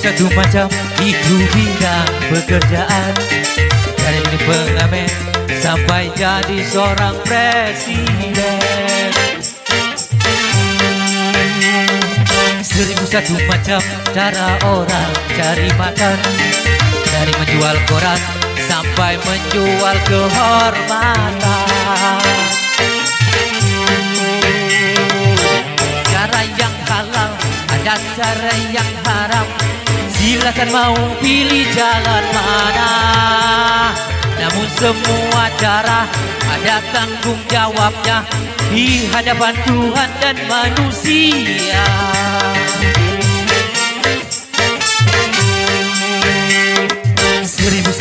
Satu macam itu bidang pekerjaan, dari jadi pengamen sampai jadi seorang presiden. 1001 macam cara orang cari makan, dari menjual koran sampai menjual kehormatan. Cara yang halal ada cara yang haram, silakan mau pilih jalan mana. Namun semua cara ada tanggung jawabnya di hadapan Tuhan dan manusia.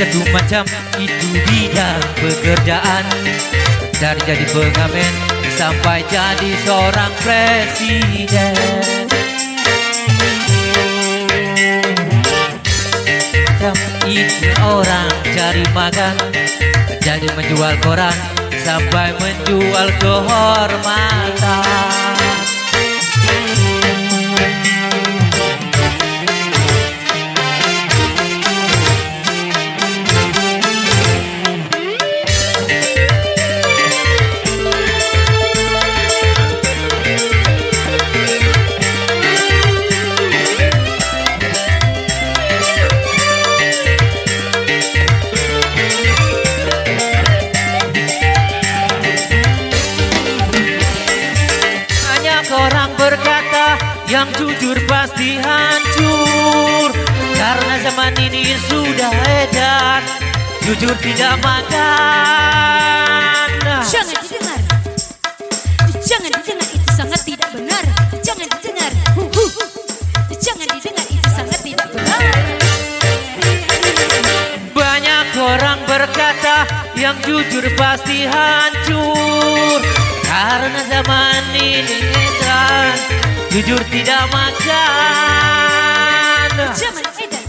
Satu macam itu bidang pekerjaan, dari jadi pengamen sampai jadi seorang presiden. Itu orang cari makan, jadi menjual koran sampai menjual kehormatan. Orang berkata yang jujur pasti hancur, karena zaman ini sudah edan jujur tidak makan. Jangan didengar, jangan didengar, itu sangat tidak benar. Jangan didengar, jangan didengar, itu sangat tidak benar. Banyak orang berkata yang jujur pasti hancur, karena zaman ini edan jujur tidak makan. Zaman edan,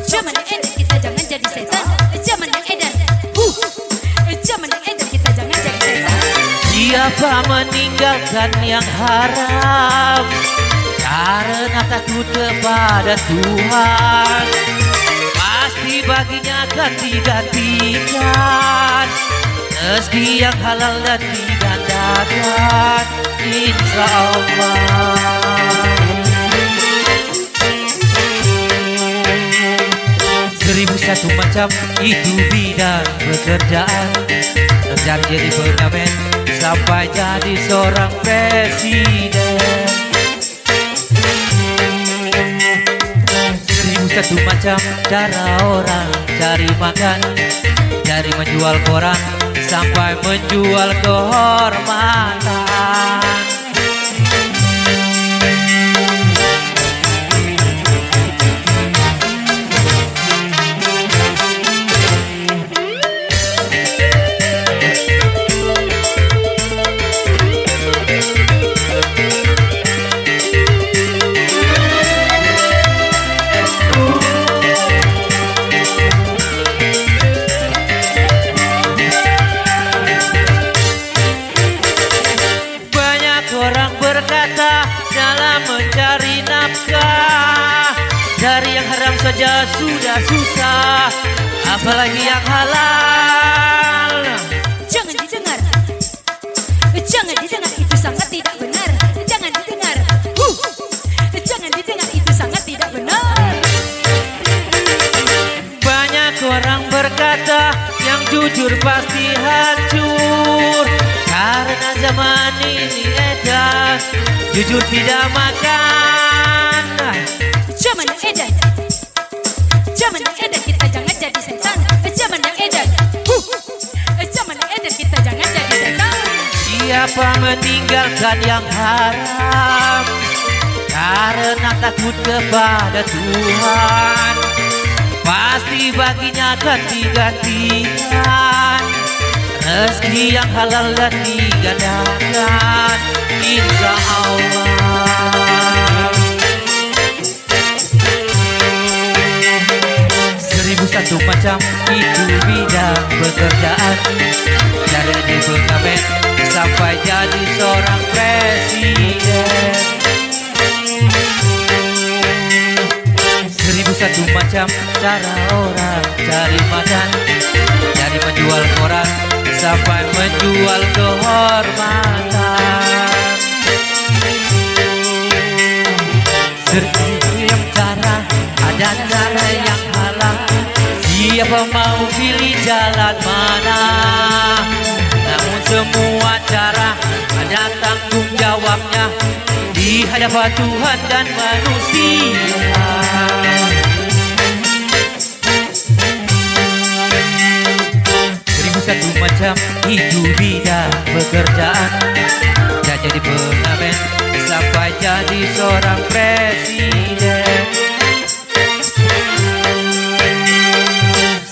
zaman edan, kita jangan jadi setan. Zaman yang edan, zaman yang edan, kita jangan jadi setan. Siapa meninggalkan yang haram karena takut kepada Tuhan, pasti baginya akan digantikan rezeki yang halal dan digandakan, insya Allah. 1001 macam itu bidang pekerjaan, dari jadi pengamen sampai jadi seorang presiden. 1001 macam cara orang cari makan, dari menjual koran sampai menjual kehormatan. Dalam mencari nafkah, dari yang haram saja sudah susah, apalagi yang halal. Jangan didengar, jangan didengar, itu sangat tidak benar. Jangan didengar, jangan didengar, itu sangat tidak benar. Banyak orang berkata yang jujur pasti hancur, karena zaman ini edan jujur tidak makan. Zaman yang edan, zaman yang edan, kita jangan jadi setan. Zaman yang edan, zaman yang edan, kita jangan jadi setan. Siapa meninggalkan yang haram karena takut kepada Tuhan, pasti baginya ganti-gantian. Rezeki yang halal dan digandakan, insya Allah. 1001 macam itu bidang pekerjaan, dari jadi pengamen sampai jadi seorang presiden. 1001 macam cara orang cari makan, dari menjual koran sampai menjual kehormatan. 1000 cara, ada cara yang halal. Siapa mau pilih jalan mana? Namun semua cara ada tanggung jawabnya di hadapan Tuhan dan manusia. 1001 macam itu bidang pekerjaan, dan jadi pengamen sampai jadi seorang presiden.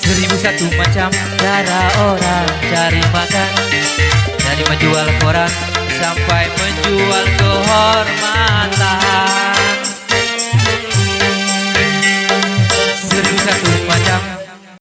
1001 macam cara orang cari makan, dari menjual koran sampai menjual kehormatan.